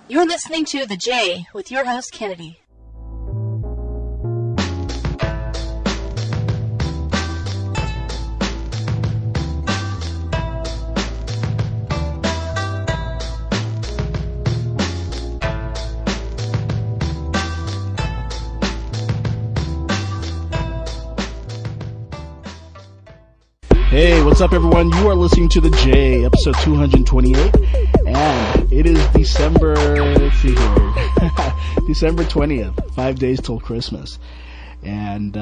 You're listening to The J with your host, Kennedy. Hey, what's up everyone? You are listening to The J, episode 228, and it is December 20th, 5 days till Christmas. And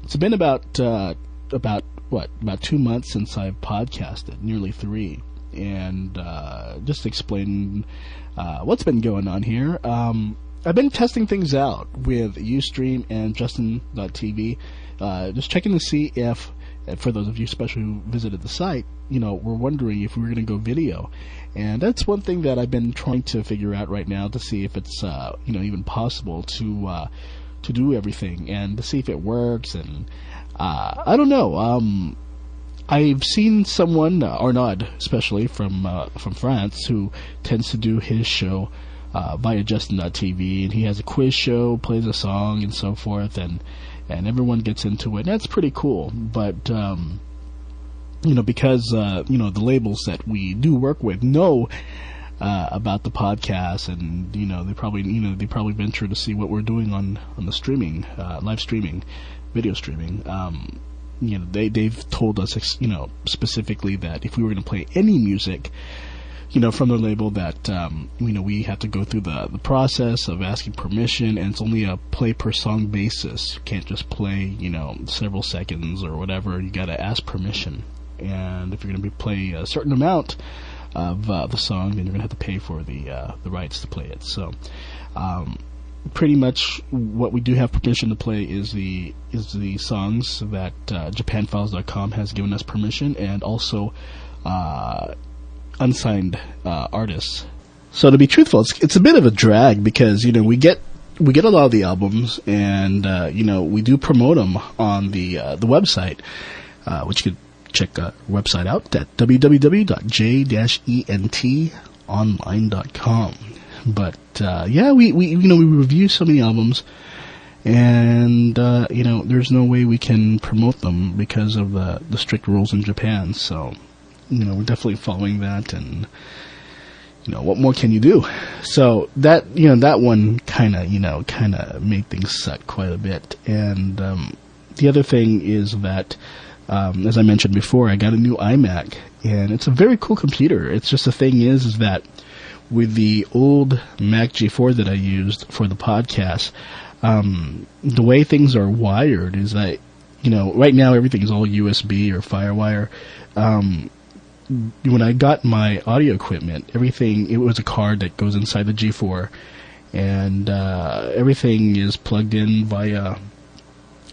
it's been about 2 months since I've podcasted, nearly 3. And just to explain what's been going on here, I've been testing things out with Ustream and Justin.tv, just checking to see if, for those of you especially who visited the site, we're wondering if we were going to go video. And that's one thing that I've been trying to figure out right now to see if it's, even possible to do everything and to see if it works. And I don't know. I've seen someone, Arnaud especially, from France, who tends to do his show via Justin.tv, and he has a quiz show, plays a song, and so forth, and everyone gets into it. And that's pretty cool. But because the labels that we do work with know about the podcast, and they probably venture to see what we're doing on the streaming, live streaming, video streaming. They've told us specifically that if we were going to play any music from the label, that we have to go through the process of asking permission, and it's only a play per song basis. You can't just play several seconds or whatever. You got to ask permission, and if you're going to play a certain amount of the song, then you're going to have to pay for the rights to play it. So pretty much what we do have permission to play is the songs that JapanFiles.com has given us permission, and also unsigned artists. So to be truthful, it's a bit of a drag, because we get a lot of the albums, and we do promote them on the website, which you could check our website out at www.j-entonline.com. But we review so many albums, and there's no way we can promote them because of the strict rules in Japan. So we're definitely following that, and what more can you do? So that that one kind of made things suck quite a bit. And the other thing is that, as I mentioned before, I got a new iMac, and it's a very cool computer. It's just the thing is that with the old Mac G4 that I used for the podcast, the way things are wired is that right now everything is all USB or FireWire. When I got my audio equipment, it was a card that goes inside the G4, and everything is plugged in via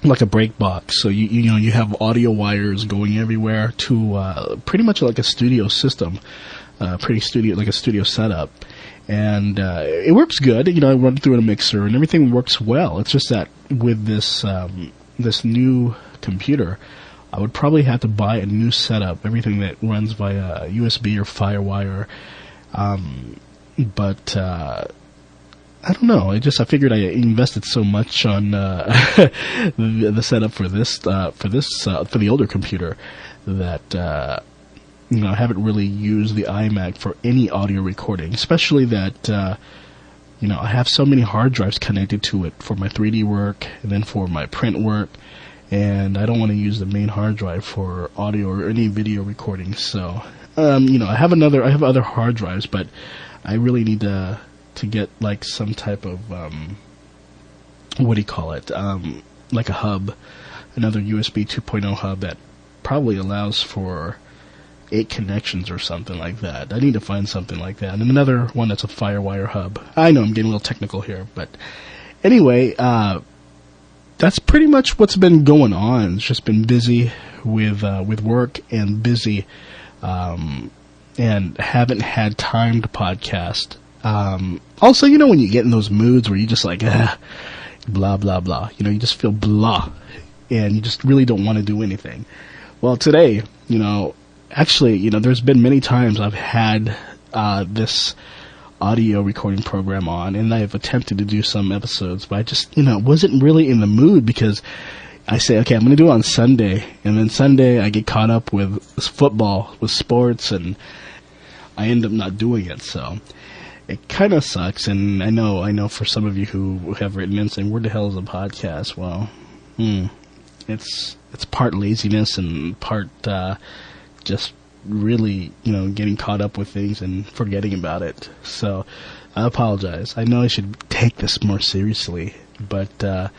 like a break box. So you have audio wires going everywhere to pretty much like a studio system, like a studio setup, and it works good. I run through a mixer, and everything works well. It's just that with this new computer, I would probably have to buy a new setup, everything that runs via USB or FireWire. But I don't know. I figured I invested so much on the setup for the older computer that I haven't really used the iMac for any audio recording, especially that I have so many hard drives connected to it for my 3D work and then for my print work. And I don't want to use the main hard drive for audio or any video recording. So, I have other hard drives, but I really need to get like some type of like a hub, another USB 2.0 hub that probably allows for 8 connections or something like that. I need to find something like that, and another one that's a FireWire hub. I know I'm getting a little technical here, but anyway. That's pretty much what's been going on. It's just been busy with work, and busy, and haven't had time to podcast. Also, when you get in those moods where you just like, blah, blah, blah. You just feel blah, and you just really don't want to do anything. Well, today, actually, there's been many times I've had this audio recording program on, and I've attempted to do some episodes, but I just, wasn't really in the mood because I say, okay, I'm going to do it on Sunday, and then Sunday I get caught up with football, with sports, and I end up not doing it, so it kind of sucks. And I know for some of you who have written in saying, where the hell is a podcast? Well, it's part laziness and part just really, getting caught up with things and forgetting about it. So I apologize. I know I should take this more seriously, but I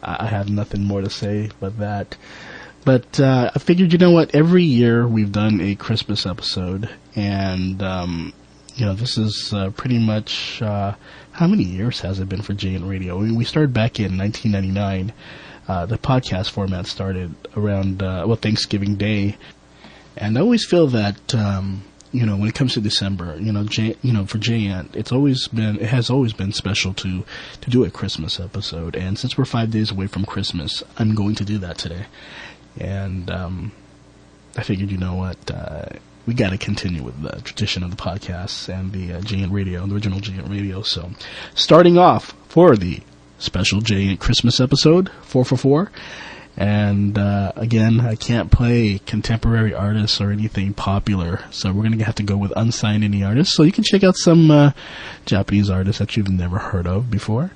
have nothing more to say but that. But I figured, every year we've done a Christmas episode, and this is pretty much how many years has it been for JN Radio? We started back in 1999. The podcast format started around Thanksgiving Day, and I always feel that when it comes to December, for JN, it has always been special to do a Christmas episode. And since we're 5 days away from Christmas, I'm going to do that today. And I figured, we got to continue with the tradition of the podcasts and the JN Radio, the original JN Radio. So, starting off for the special JN Christmas episode, 444. And again, I can't play contemporary artists or anything popular, so we're going to have to go with unsigned indie artists. So you can check out some Japanese artists that you've never heard of before.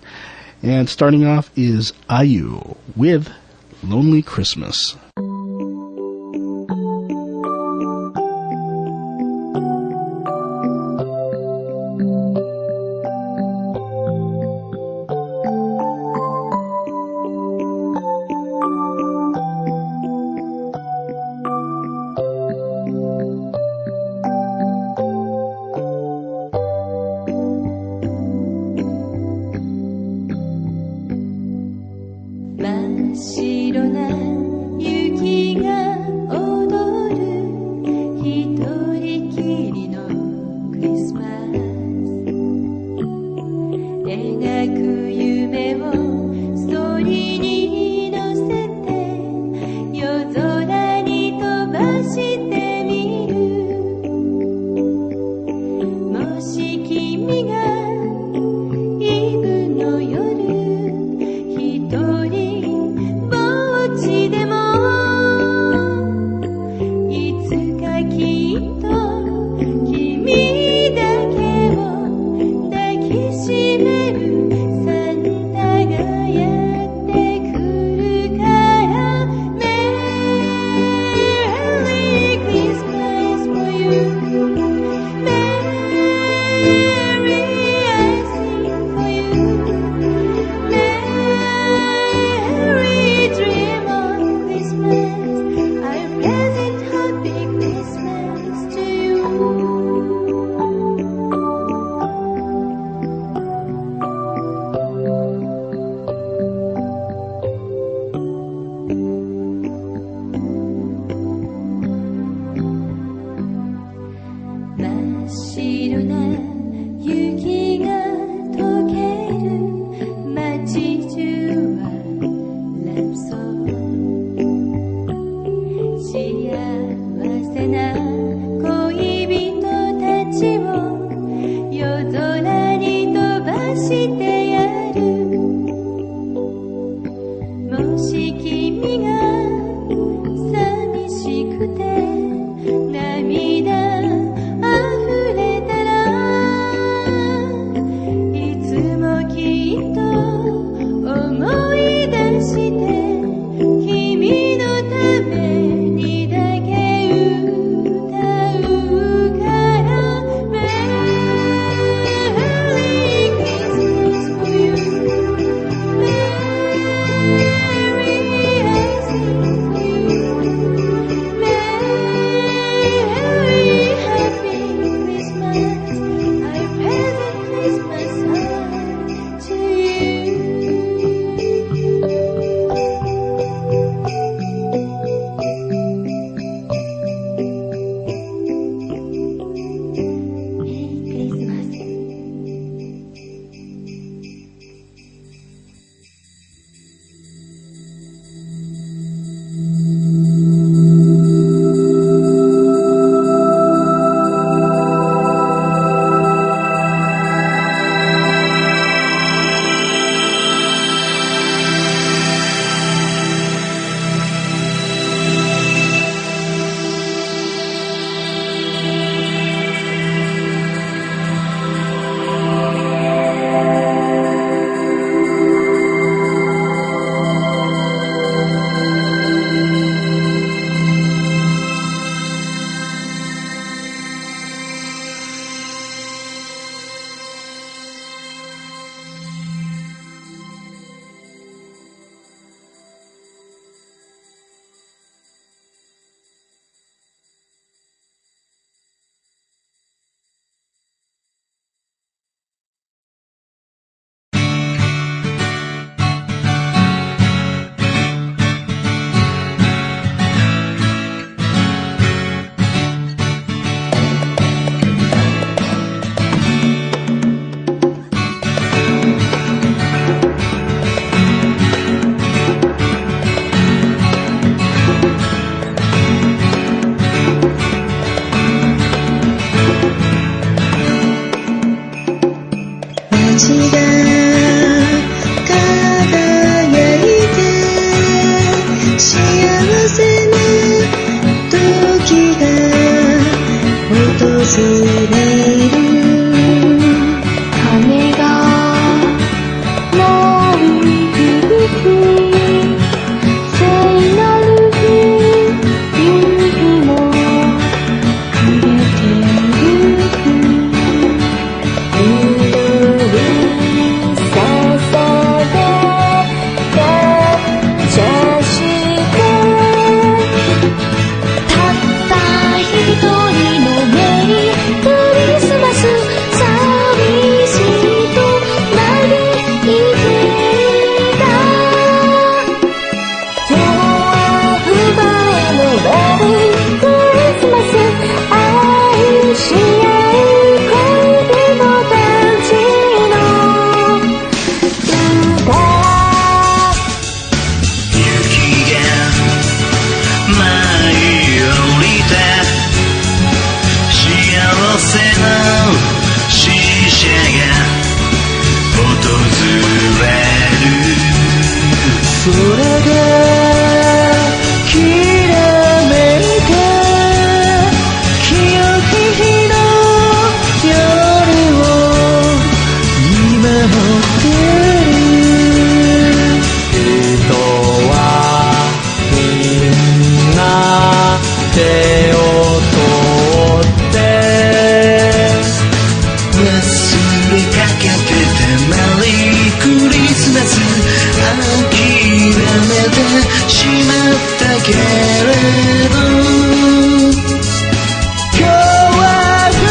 And starting off is IU with Lonely Christmas. ちが輝いて幸せな時が訪れる羽が舞い響き聖なる日夕日も暮れてゆく祈り捧げ感謝してたった一人のメリークリスマス寂しいと嘆いていた今日は奪えのメリークリスマス愛し合う恋人たちの歌雪が舞い降りて幸せな死者が訪れる空がきらめいて清き日の夜を見守ってる人はみんな手を取って忘れかけてたメリークリスマス諦めてしまったけれど今日は二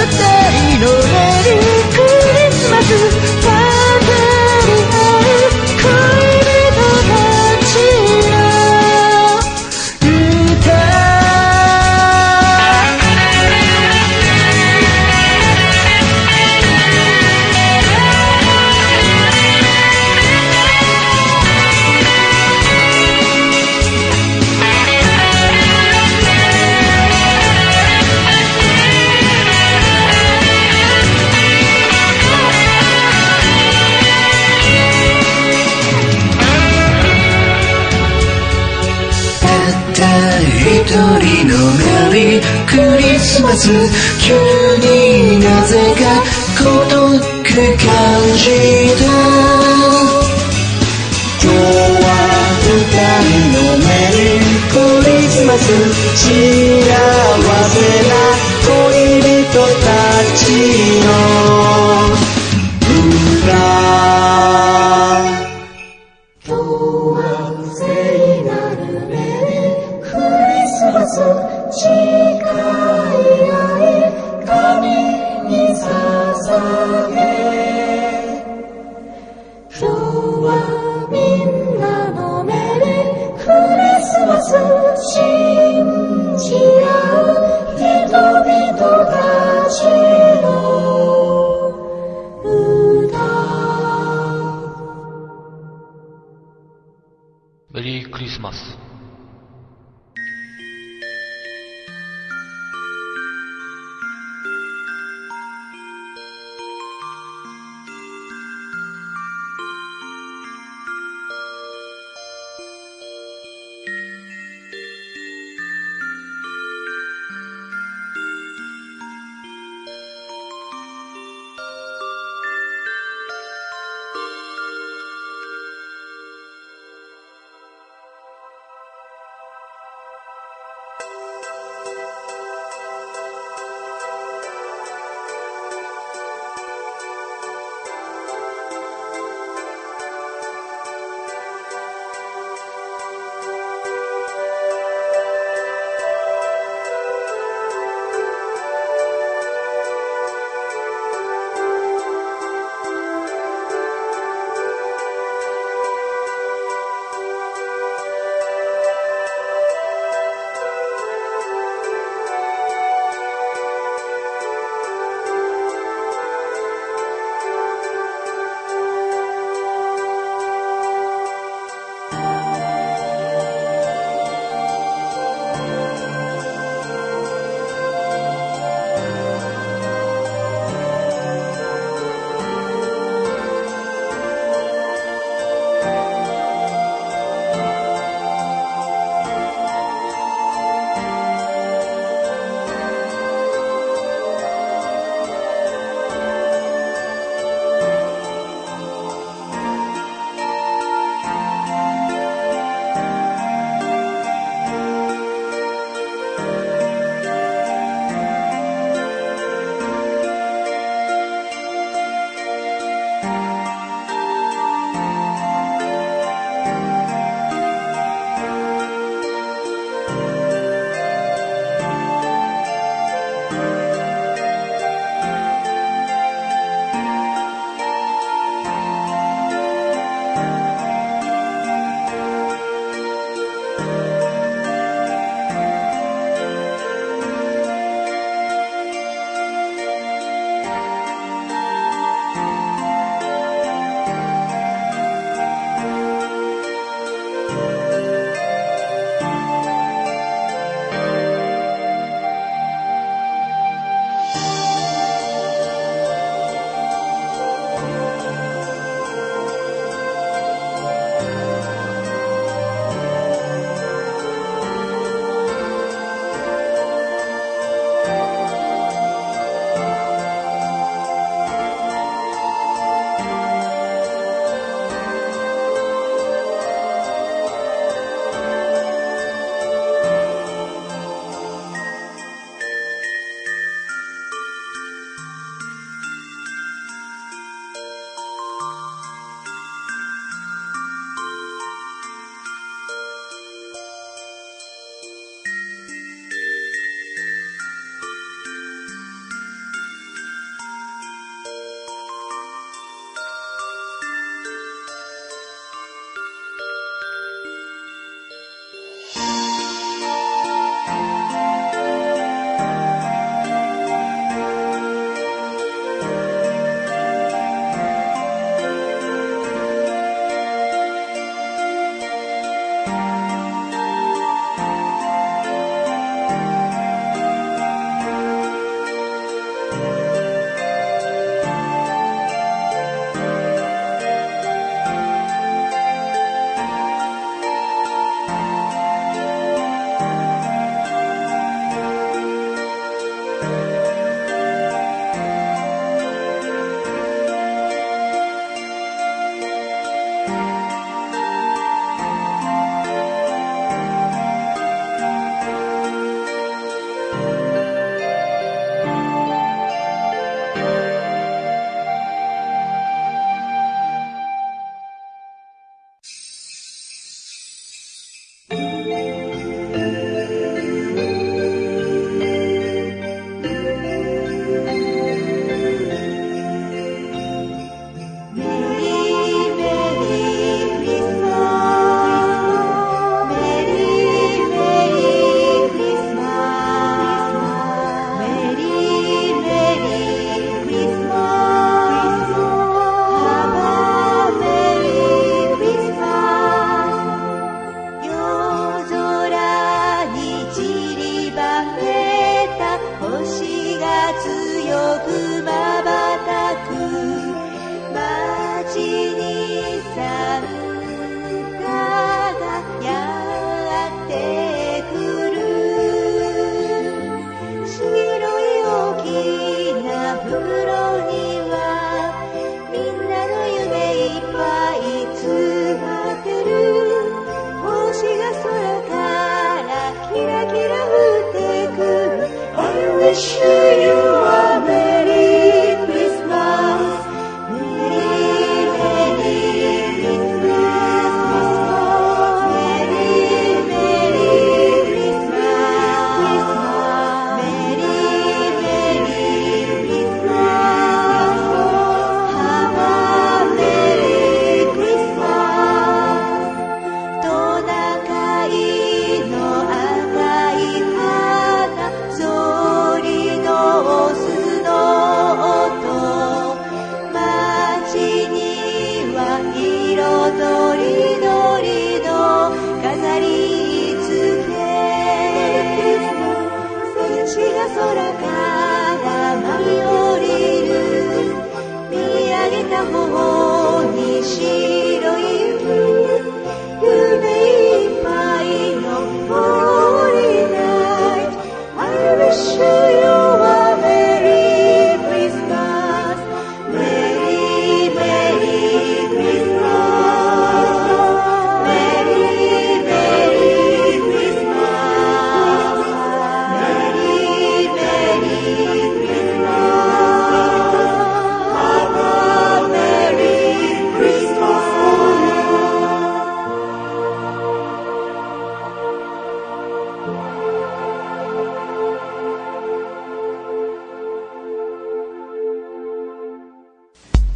人のメリークリスマス渡り合う恋人たちの歌一人のメリークリスマス急になぜか孤独感じた今日は二人のメリークリスマス幸せな恋人たちの歌今日は聖なるメリークリスマス誓い合い神に捧げ今日はみんなのメリークリスマス信じ合う人々たちの歌メリークリスマス。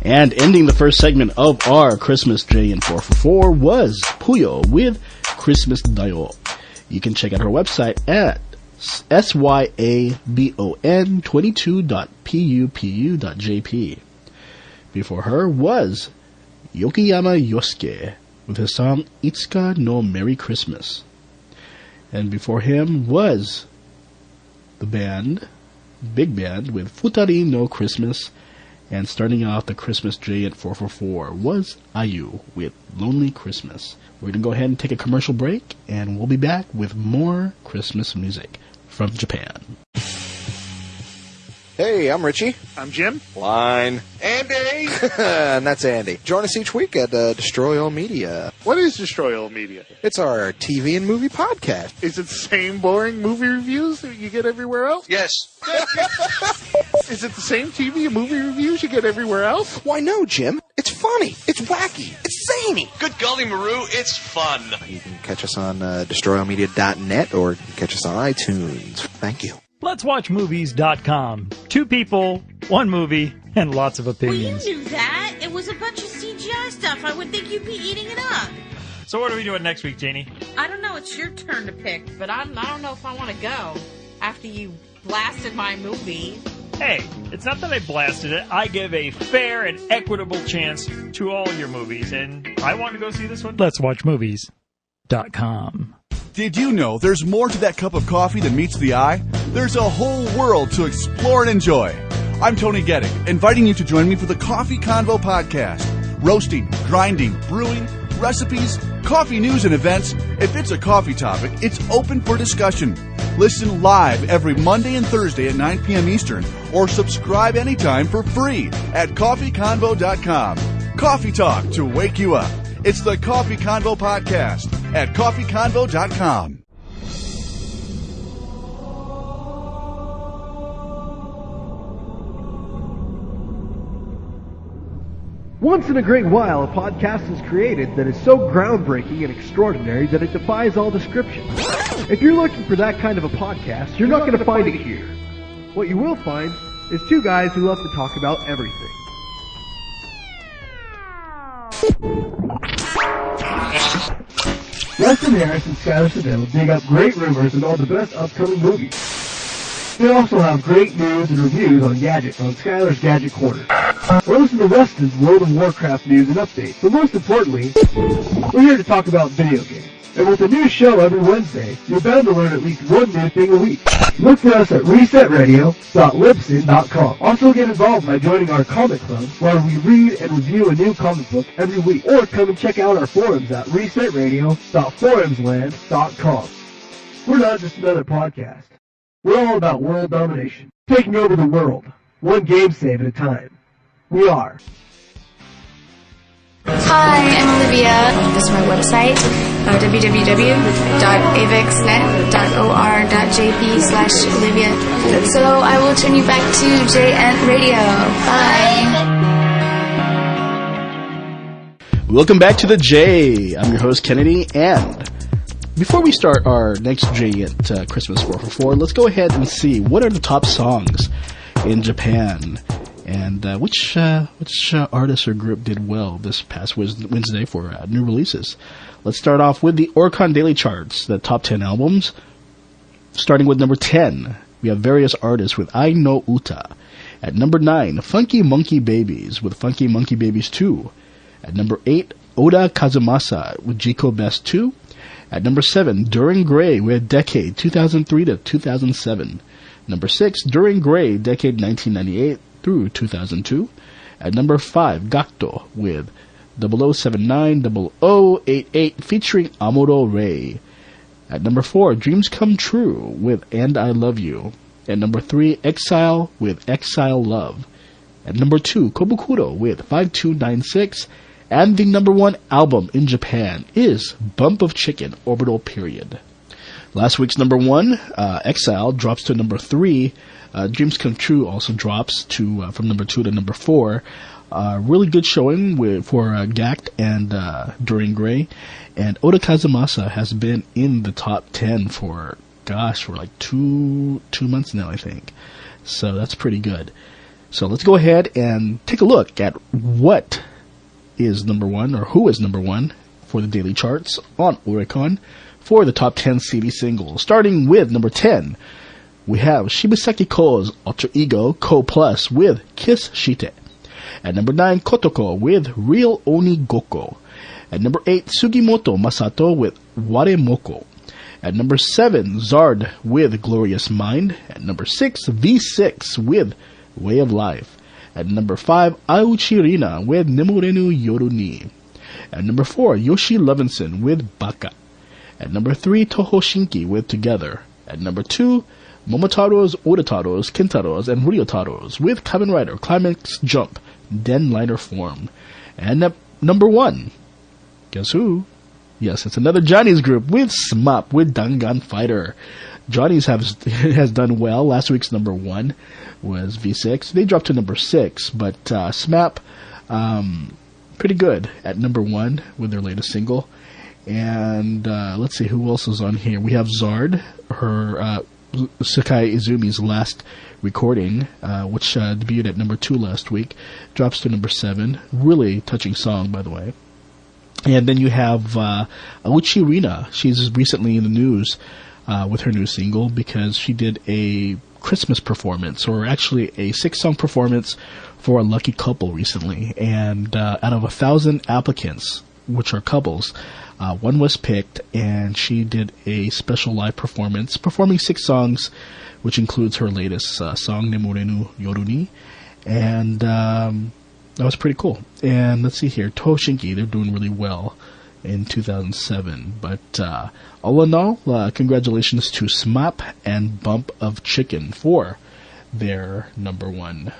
And ending the first segment of our Christmas JN 444 was Puyo with Christmas Dayo. You can check out her website at syabon22.pupu.jp. Before her was Yokiyama Yosuke with his song Itsuka no Merry Christmas. And before him was the band, big band, with Futari no Christmas. And starting off the Christmas J at 444 was Ayu with Lonely Christmas. We're going to go ahead and take a commercial break, and we'll be back with more Christmas music from Japan. Hey, I'm Richie. I'm Jim. Line. Andy! And that's Andy. Join us each week at Destroy All Media. What is Destroy All Media? It's our TV and movie podcast. Is it the same boring movie reviews that you get everywhere else? Yes. Is it the same TV and movie reviews you get everywhere else? Why, no, Jim. It's funny. It's wacky. It's zany. Good golly, Maru, it's fun. You can catch us on DestroyAllMedia.net or you can catch us on iTunes. Thank you. Let'sWatchMovies.com. 2 people, 1 movie, and lots of opinions. Well, you knew that. It was a bunch of CGI stuff. I would think you'd be eating it up. So what are we doing next week, Janie? I don't know. It's your turn to pick, but I don't know if I want to go after you blasted my movie. Hey, it's not that I blasted it. I give a fair and equitable chance to all your movies, and I want to go see this one. Let'sWatchMovies.com. Did you know there's more to that cup of coffee than meets the eye? There's a whole world to explore and enjoy. I'm Tony Getting, inviting you to join me for the Coffee Convo podcast. Roasting, grinding, brewing, recipes, coffee news and events. If it's a coffee topic, it's open for discussion. Listen live every Monday and Thursday at 9 p.m. Eastern, or subscribe anytime for free at coffeeconvo.com. Coffee talk to wake you up. It's the Coffee Convo podcast at coffeeconvo.com. Once in a great while, a podcast is created that is so groundbreaking and extraordinary that it defies all description. If you're looking for that kind of a podcast, you're not going to find it here. What you will find is 2 guys who love to talk about everything. Weston Harris and Skylar Seville dig up great rumors and all the best upcoming movies. They also have great news and reviews on gadgets on Skylar's Gadget Corner. Or listen to Weston's World of Warcraft news and updates. But most importantly, we're here to talk about video games. And with a new show every Wednesday, you're bound to learn at least one new thing a week. Look for us at resetradio.libsyn.com. Also get involved by joining our comic club, where we read and review a new comic book every week. Or come and check out our forums at resetradio.forumsland.com. We're not just another podcast. We're all about world domination, taking over the world, one game save at a time. We are. Hi, I'm Olivia. This is my website, www.avixnet.or.jp/Olivia. So I will turn you back to ENT Radio. Bye. Welcome back to the J. I'm your host, Kennedy, and before we start our next J at Christmas 444, let's go ahead and see what are the top songs in Japan. And which artist or group did well this past Wednesday for new releases? Let's start off with the Oricon Daily Charts, the top 10 albums. Starting with number 10, we have various artists with I No Uta. At number 9, Funky Monkey Babies with Funky Monkey Babies 2. At number 8, Oda Kazumasa with Jiko Best 2. At number 7, During Gray with Decade 2003 to 2007. Number 6, During Gray, Decade 1998 through 2002. At number 5, Gakto with 00790088 featuring Amuro Ray. At number 4, Dreams Come True with And I Love You. At number 3, Exile with Exile Love. At number 2, Kobukuro with 5296. And the number 1 album in Japan is Bump of Chicken, Orbital Period. Last week's number 1, Exile, drops to number 3. Dreams Come True also drops to from number 2 to number 4. Really good showing for Gakt and During Gray. And Oda Kazumasa has been in the top 10 for like two months now, I think. So that's pretty good. So let's go ahead and take a look at what is number one, or who is number one for the daily charts on Oricon for the top 10 CD singles. Starting with number 10, we have Shibasaki Ko's Alter Ego Ko Plus with Kiss Shite. At number 9, Kotoko with Real Oni Goko. At number 8, Sugimoto Masato with Ware Moko. At number 7, Zard with Glorious Mind. At number 6, V6 with Way of Life. At number 5, Auchi Rina with Nemurenu Yoru ni. At number 4, Yoshi Levinson with Baka. At number 3, Toho Shinki with Together. At number 2, Momotaro's, Odotaro's, Kintaro's, and Ryotaro's with Kamen Rider Climax Jump Den Liner Form. And at number 1, guess who? Yes, it's another Johnny's group with SMAP with Dangan Fighter. Johnny's has done well. Last week's number 1 was V6. They dropped to number 6, but SMAP, pretty good at number 1 with their latest single. And let's see who else is on here. We have Zard, her Sakai Izumi's last recording, which debuted at number 2 last week, drops to number 7. Really touching song, by the way. And then you have Auchi Rina. She's recently in the news with her new single because she did a Christmas performance, or actually a 6-song performance for a lucky couple recently. And out of 1,000 applicants, which are couples, one was picked, and she did a special live performance, performing 6 songs, which includes her latest song, Nemurenu Yoru ni. And that was pretty cool. And let's see here, Toho Shinki, they're doing really well in 2007. But all in all, congratulations to SMAP and Bump of Chicken for their number 1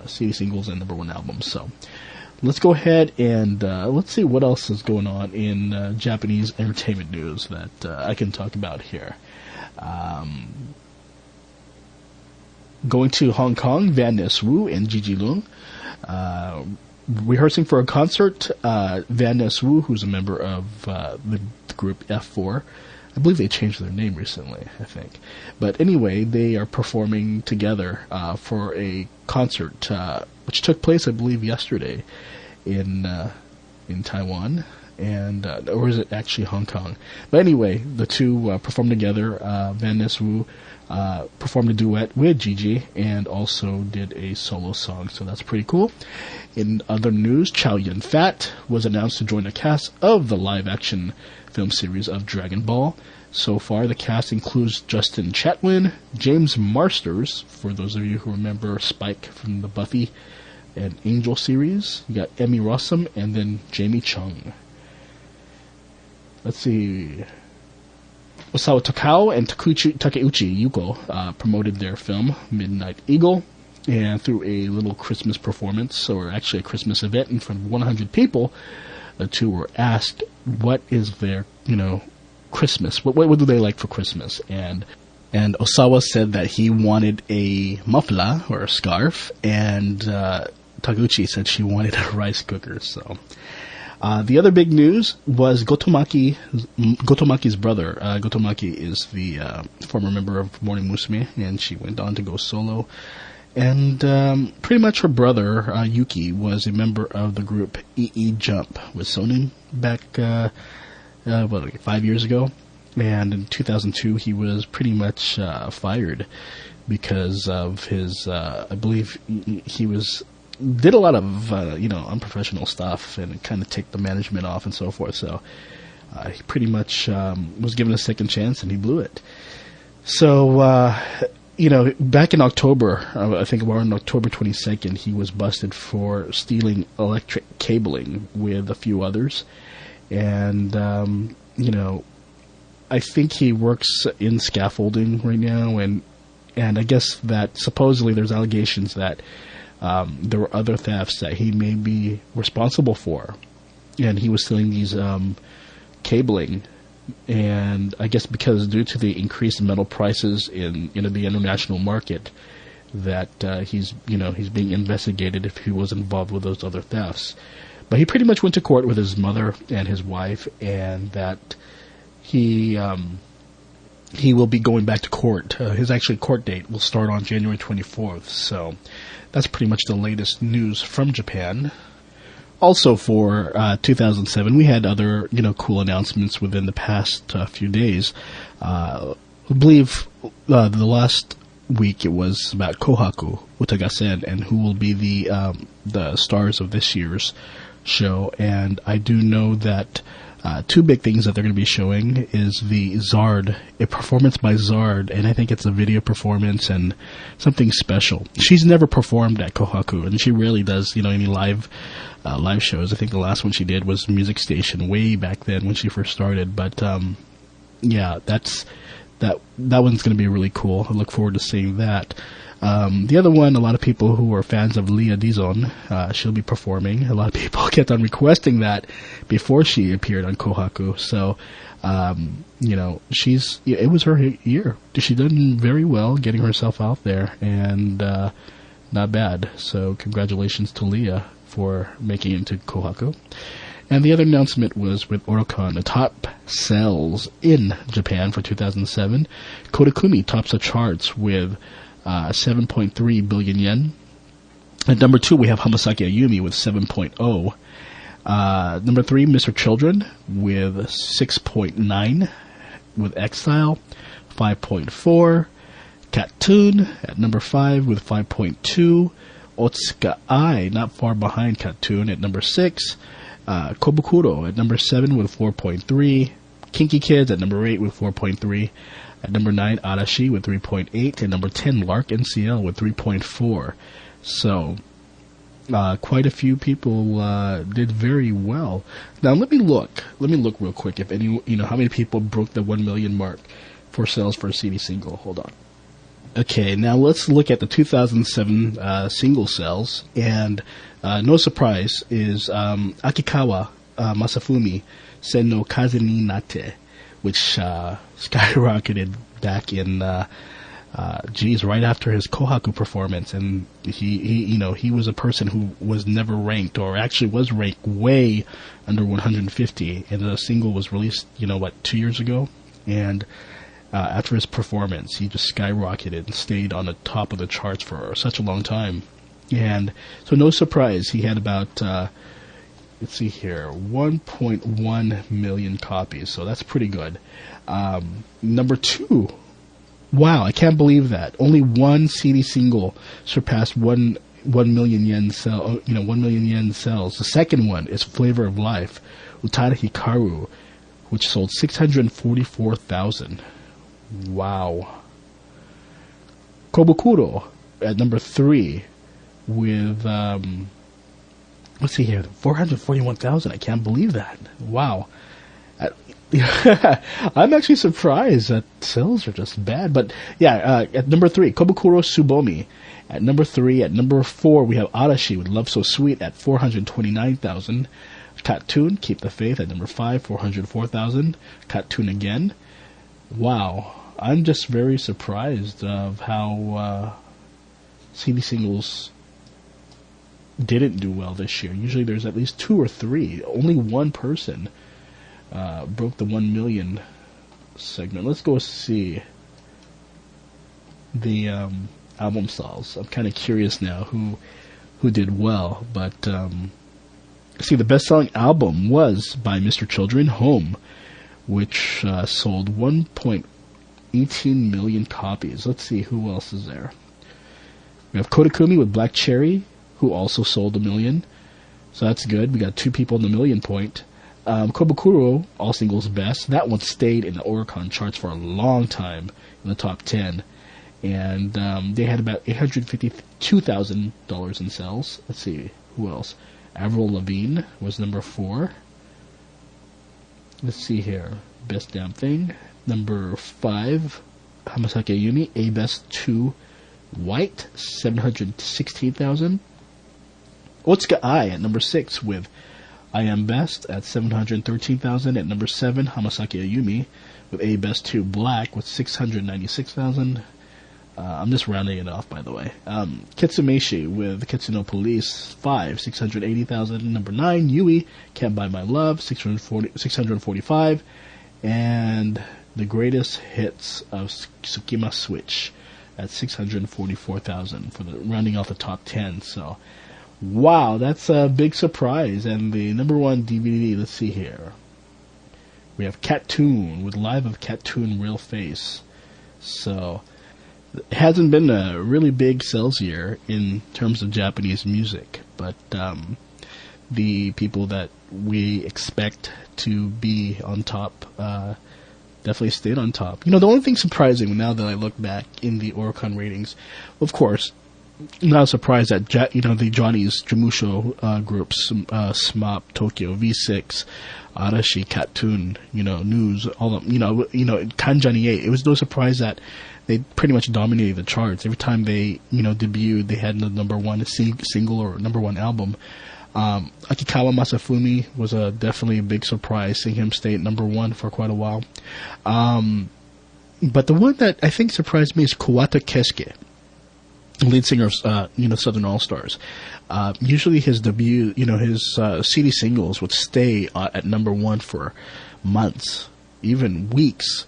CD singles and number 1 albums. So let's go ahead and let's see what else is going on in Japanese entertainment news that I can talk about here. Going to Hong Kong, Van Ness Wu and Gigi Lung rehearsing for a concert. Van Ness Wu, who's a member of the group F4, I believe they changed their name recently, I think. But anyway, they are performing together for a concert which took place, I believe, yesterday in Taiwan, and or is it actually Hong Kong? But anyway, the two performed together. Van Ness Wu performed a duet with Gigi and also did a solo song, so that's pretty cool. In other news, Chow Yun-fat was announced to join the cast of the live-action film series of Dragon Ball. So far, the cast includes Justin Chatwin, James Marsters, for those of you who remember Spike from the Buffy and Angel series. You got Emmy Rossum and then Jamie Chung. Let's see. Osawa Takao and Takeuchi Yuko promoted their film, Midnight Eagle, and through a little Christmas performance, or actually a Christmas event in front of 100 people, the two were asked what is their, Christmas, what do they like for Christmas, and Osawa said that he wanted a muffler, or a scarf, and Taguchi said she wanted a rice cooker, so... the other big news was Gotomaki's brother. Gotomaki is the former member of Morning Musume, and she went on to go solo. And pretty much her brother, Yuki, was a member of the group EE Jump with Sonin back 5 years ago. And in 2002, he was pretty much fired because of his, I believe he did a lot of, unprofessional stuff and kind of take the management off and so forth. So he pretty much was given a second chance and he blew it. So, back in October, I think around October 22nd, he was busted for stealing electric cabling with a few others. And, I think he works in scaffolding right now. And I guess that supposedly there's allegations that there were other thefts that he may be responsible for, and he was stealing these cabling. And I guess because due to the increased metal prices in the international market, that he's being investigated if he was involved with those other thefts. But he pretty much went to court with his mother and his wife, and that he he will be going back to court. His actual court date will start on January 24th. So that's pretty much the latest news from Japan. Also for 2007, we had other, cool announcements within the past few days. I believe the last week it was about Kohaku Utagasen and who will be the stars of this year's show. And I do know that two big things that they're going to be showing is the Zard, a performance by Zard, and I think it's a video performance and something special. She's never performed at Kohaku, and she rarely does, any live shows. I think the last one she did was Music Station way back then when she first started. But yeah, that one's going to be really cool. I look forward to seeing that. The other one, a lot of people who are fans of Leah Dizon, she'll be performing. A lot of people kept on requesting that before she appeared on Kohaku. So, it was her year. She done very well getting herself out there, and not bad. So, congratulations to Leah for making it into Kohaku. And the other announcement was with Oricon, the top sales in Japan for 2007. Kodakumi tops the charts with 7.3 billion yen. At number 2, we have Hamasaki Ayumi with 7.0. Number 3, Mr. Children with 6.9. With Exile, 5.4. Cattoon at number 5 with 5.2. Otsuka Ai, not far behind Cattoon, at number 6. Kobukuro at number 7 with 4.3. Kinky Kids at number 8 with 4.3. At number 9, Arashi with 3.8. And number 10, Lark NCL with 3.4. So, quite a few people did very well. Now, let me look real quick if any, how many people broke the 1 million mark for sales for a CD single. Hold on. Okay, now let's look at the 2007 single sales. And no surprise is Akikawa Masafumi Sen no Kaze ni Nate, which skyrocketed back in, right after his Kohaku performance. And he was a person who was never ranked, or actually was ranked way under 150. And the single was released, 2 years ago? And after his performance, he just skyrocketed and stayed on the top of the charts for such a long time. And so no surprise, he had about, 1.1 million copies. So that's pretty good. Number 2, wow, I can't believe that. Only one CD single surpassed 1 million yen sell, 1 million yen sales. The second one is Flavor of Life, Utada Hikaru, which sold 644,000. Wow. Kobukuro at number 3 with, 441,000. I can't believe that. Wow. I'm actually surprised that sales are just bad. But yeah, at number 3, Kobukuro Tsubomi. At number 3, at number 4, we have Arashi with Love So Sweet at 429,000. Cattoon, Keep the Faith at number 5, 404,000. Cattoon again. Wow. I'm just very surprised of how CD singles didn't do well this year. Usually there's at least 2 or 3. Only one person broke the 1 million segment. Let's go see the album sales. I'm kind of curious now who did well. But see, the best-selling album was by Mr. Children, Home, which sold 1.18 million copies. Let's see who else is there. We have Kodakumi with Black Cherry, who also sold 1 million. So that's good. We got 2 people in the million point. Kobukuro, All Singles Best. That one stayed in the Oricon charts for a long time in the top 10. And they had about $852,000 in sales. Let's see, who else? Avril Lavigne was number 4. Let's see here. Best Damn Thing. Number 5, Hamasaki Ayumi, A Best 2 White, 716,000. Otsuka Ai at number 6 with I Am Best at 713,000. At number 7, Hamasaki Ayumi with A Best 2 Black with 696,000. I'm just rounding it off, by the way. Kitsumeshi with Kitsuno Police 5, 680,000. Number 9, Yui, Can't Buy My Love, 645. And the greatest hits of Tsukima Switch at 644,000 for the rounding off the top 10. So, wow, that's a big surprise. And the number one DVD, let's see here. We have Cattoon with Live of Cattoon Real Face. So, it hasn't been a really big sales year in terms of Japanese music, but the people that we expect to be on top definitely stayed on top. The only thing surprising now that I look back in the Oricon ratings, of course, not surprised that the Johnny's Jumusho groups, SMAP, Tokyo, V6, Arashi, Cattoon, News, all of them, Kanjani 8. It was no surprise that they pretty much dominated the charts. Every time they, debuted, they had the number one single or number one album. Akikawa Masafumi was definitely a big surprise, seeing him stay at number one for quite a while. But the one that I think surprised me is Kawata Keisuke, lead singer of, Southern All-Stars. Usually his debut, his CD singles would stay at number one for months, even weeks.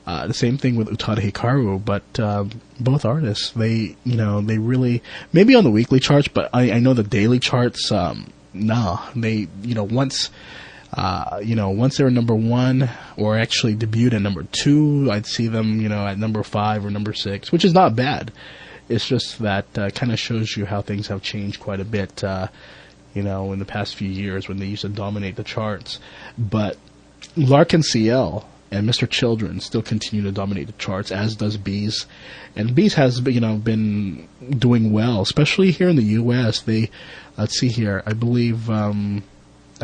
The same thing with Utada Hikaru, but both artists, they really, maybe on the weekly charts, but I know the daily charts, they, once they were number one, or actually debuted at number 2, I'd see them, at number 5 or number 6, which is not bad. It's just that kind of shows you how things have changed quite a bit, in the past few years when they used to dominate the charts. But Larkin CL and Mr. Children still continue to dominate the charts, as does Bees. And Bees has, been doing well, especially here in the U.S. Let's see here, I believe, I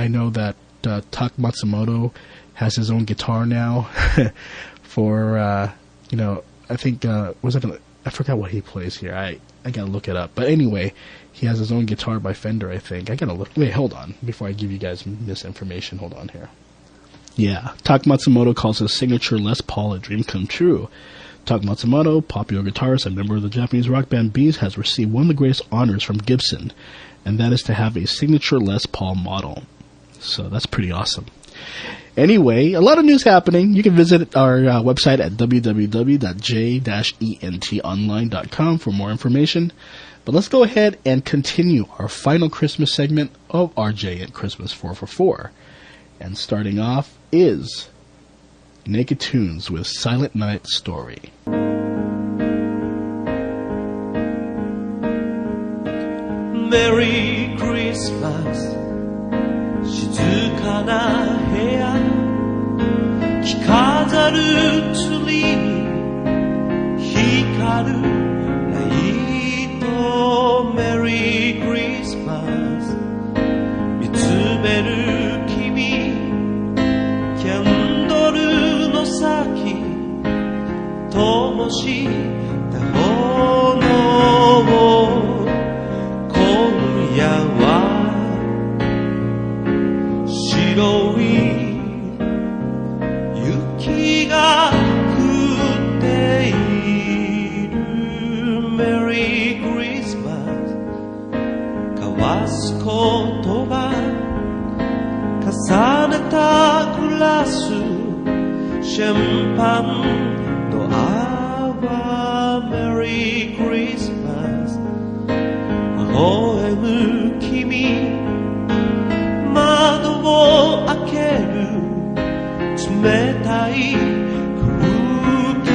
know that Tak Matsumoto has his own guitar now for, I think, I forgot what he plays here. I gotta look it up. But anyway, he has his own guitar by Fender, I think. I gotta look. Wait, hold on. Before I give you guys this information, hold on here. Yeah, Tak Matsumoto calls his signature Les Paul a dream come true. Tak Matsumoto, popular guitarist and member of the Japanese rock band Bees, has received one of the greatest honors from Gibson, and that is to have a signature Les Paul model. So that's pretty awesome. Anyway, a lot of news happening. You can visit our website at www.j-entonline.com for more information. But let's go ahead and continue our final Christmas segment of RJ at Christmas 444. And starting off is Naked Tunes with Silent Night Story. Merry Christmas 静かな部屋着飾るツリー光るライト Merry Christmas 見つめる君キャンドルの先灯した炎今夜は白い雪が降っている Merry Christmas 交わす言葉重ねたグラスシャンパンの泡 Merry Christmas 微笑む君窓を開ける冷たい空気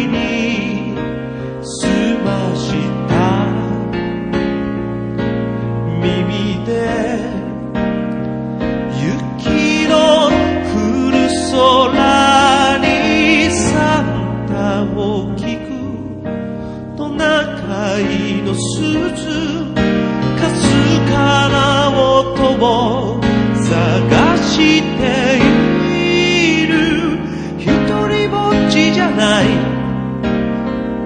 に澄ました耳で雪の降る空にサンタを聞くトナカイの鈴かすかな音を探している一人ぼっちじゃない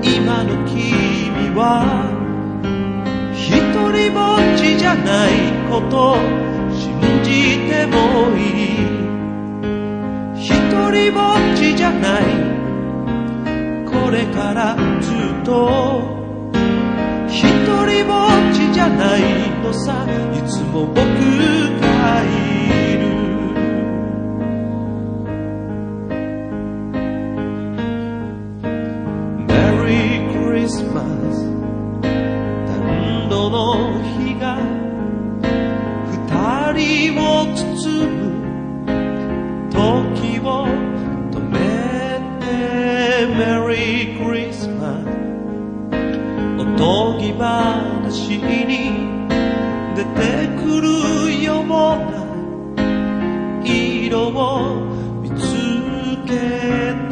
今の君は一人ぼっちじゃないこと信じてもいい一人ぼっちじゃないこれからずっと一人ぼっちじゃないのさいつも僕がいるが二人を包む時を止めてメリークリスマスおとぎ話に出てくるような色を見つけ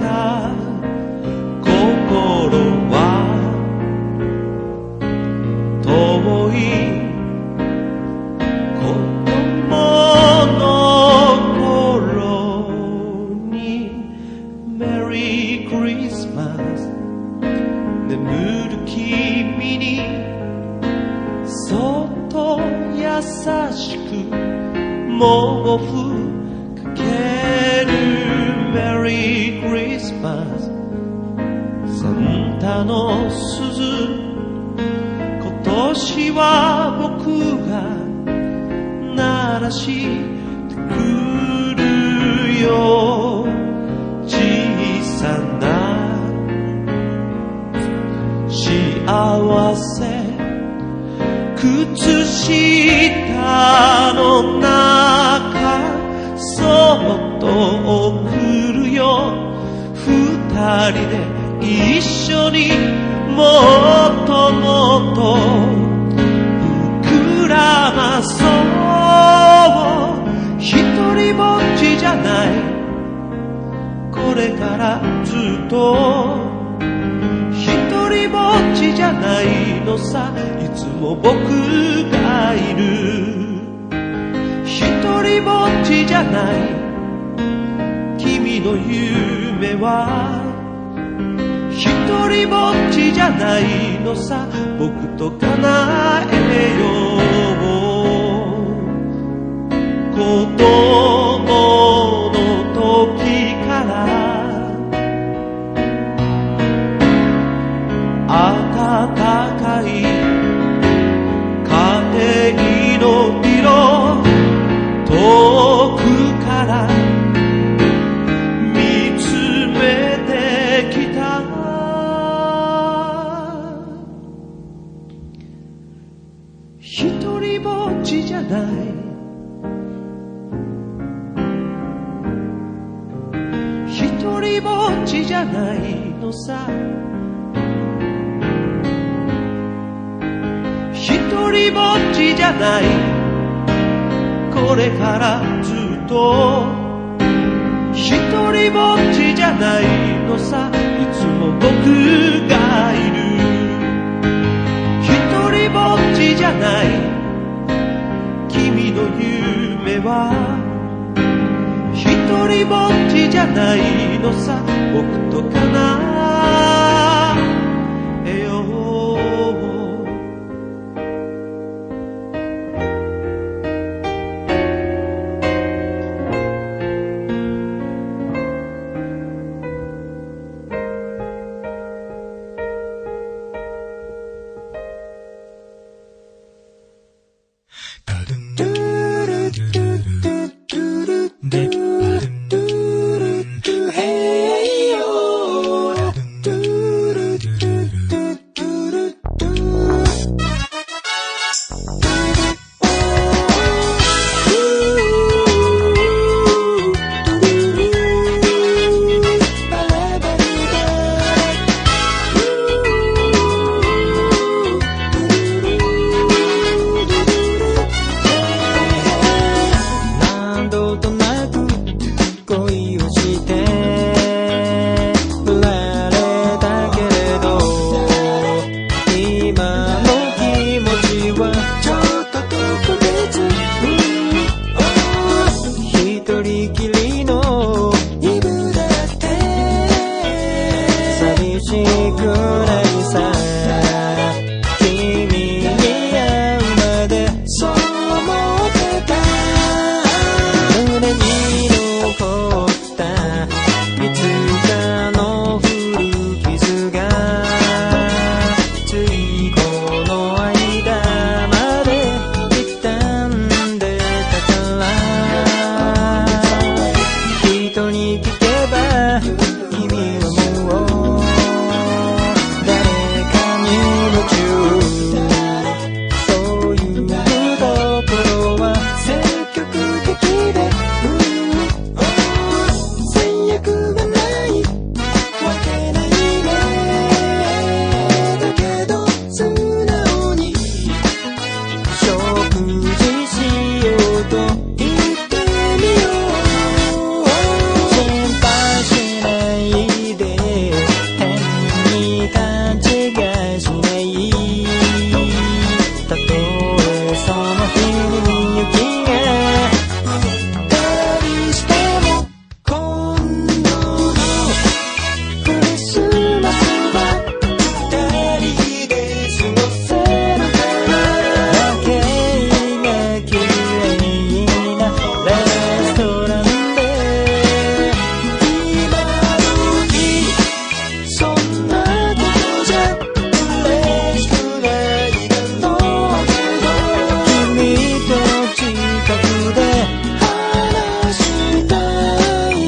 た心は遠い子供の頃にメリークリスマス眠る君にそっと優しく毛布かけるメリークリスマスサンタの鈴今年は僕が鳴らしてくるよ小さな幸せ靴下の中そっと送るよ二人で一緒にもっともっと膨らまそう一人ぼっちじゃないこれからずっと一人ぼっちじゃないのさいつも僕がいる一人ぼっちじゃない君の夢は一人ぼっちじゃないのさ僕と叶えよう子供の時から暖かい家庭の色遠くから見つめてきた一人ぼっちじゃない一人ぼっちじゃないのさ一人ぼっちじゃないこれからずっと一人ぼっちじゃないのさいつも僕がいる一人ぼっちじゃない君の夢は一人ぼっちじゃないのさ僕と叶えようその日に雪が降ったりしても今度のクリスマスは二人で過ごせるから夜景が綺麗なレストランで今時そんなことじゃ嬉しくないだろうけど君と近くで話したい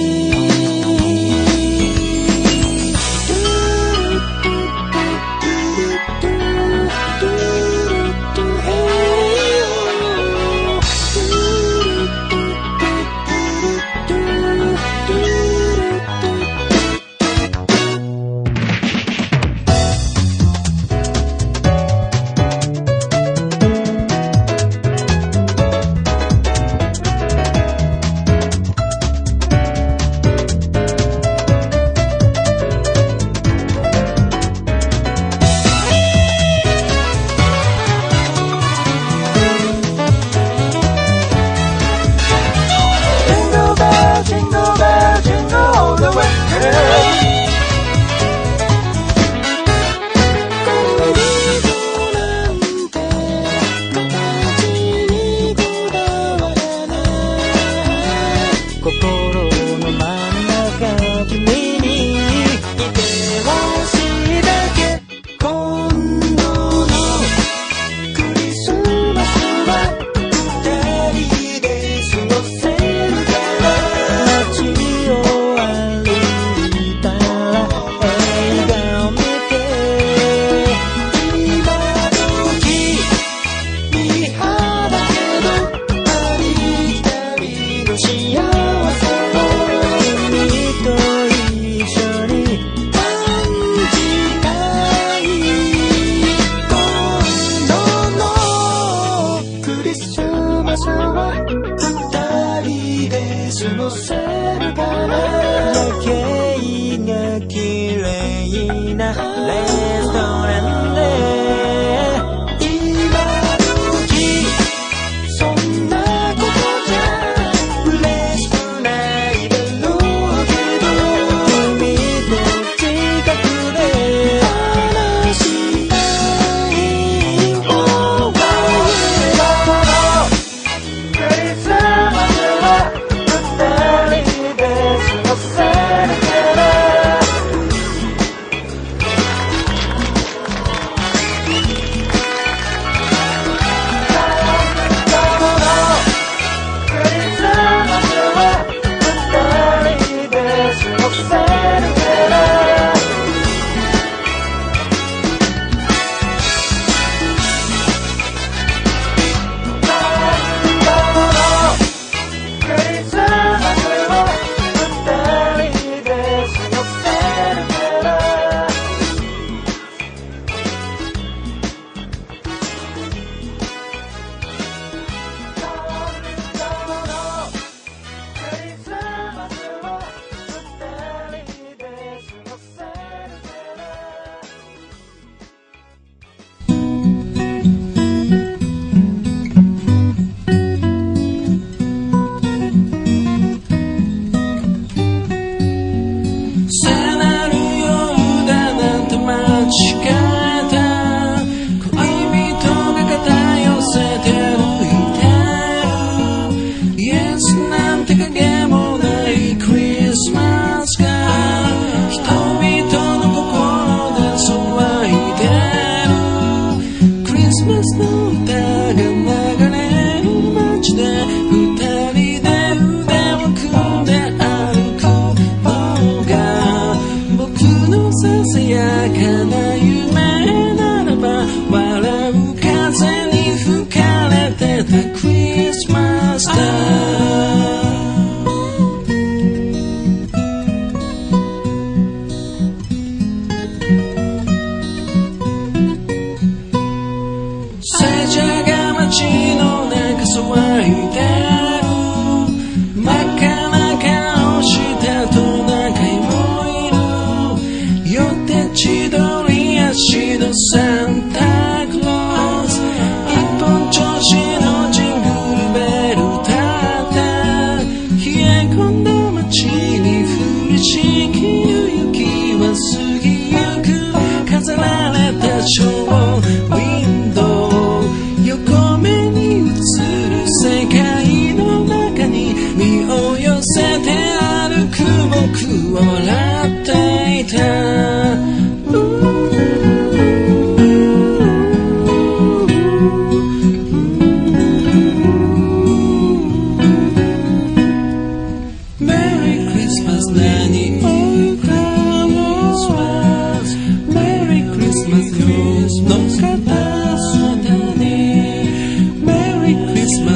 サンタクロース一本調子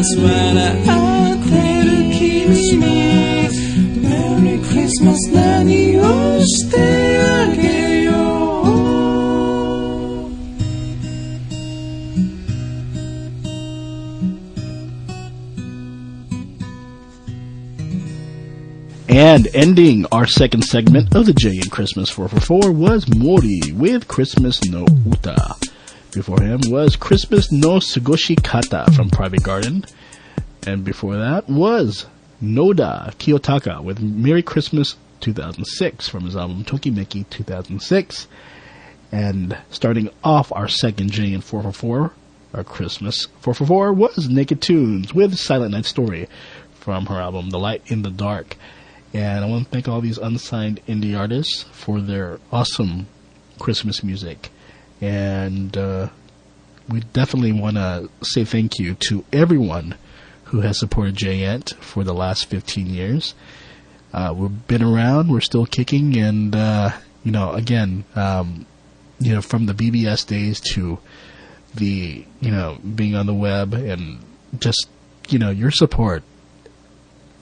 ス笑ってる君にメリークリスマス何をしてあげよう。And ending our second segment of the J in Christmas 444 was Mori with Christmas no Uta. Before him was Christmas no Sugoshi Kata from Private Garden. And before that was Noda Kiyotaka with Merry Christmas 2006 from his album Tokimeki 2006. And starting off our second J in 444, our Christmas 444, was Naked Tunes with Silent Night Story from her album The Light in the Dark. And I want to thank all these unsigned indie artists for their awesome Christmas music. And we definitely want to say thank you to everyone who has supported J-Ent for the last 15 years. We've been around, we're still kicking, and, again, from the BBS days to the, being on the web and just, your support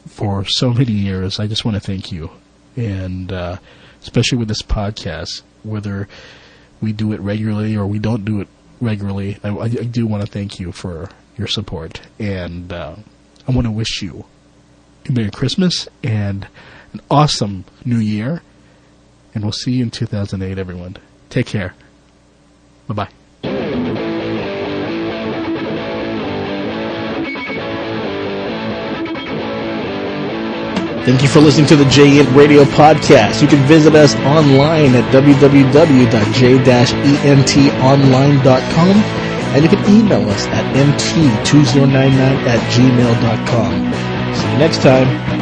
for so many years. I just want to thank you. And especially with this podcast, whether we do it regularly or we don't do it regularly, I do want to thank you for your support. And I want to wish you a Merry Christmas and an awesome New Year. And we'll see you in 2008, everyone. Take care. Bye-bye. Thank you for listening to the J-Ent Radio Podcast. You can visit us online at www.j-entonline.com, and you can email us at nt2099@gmail.com. See you next time.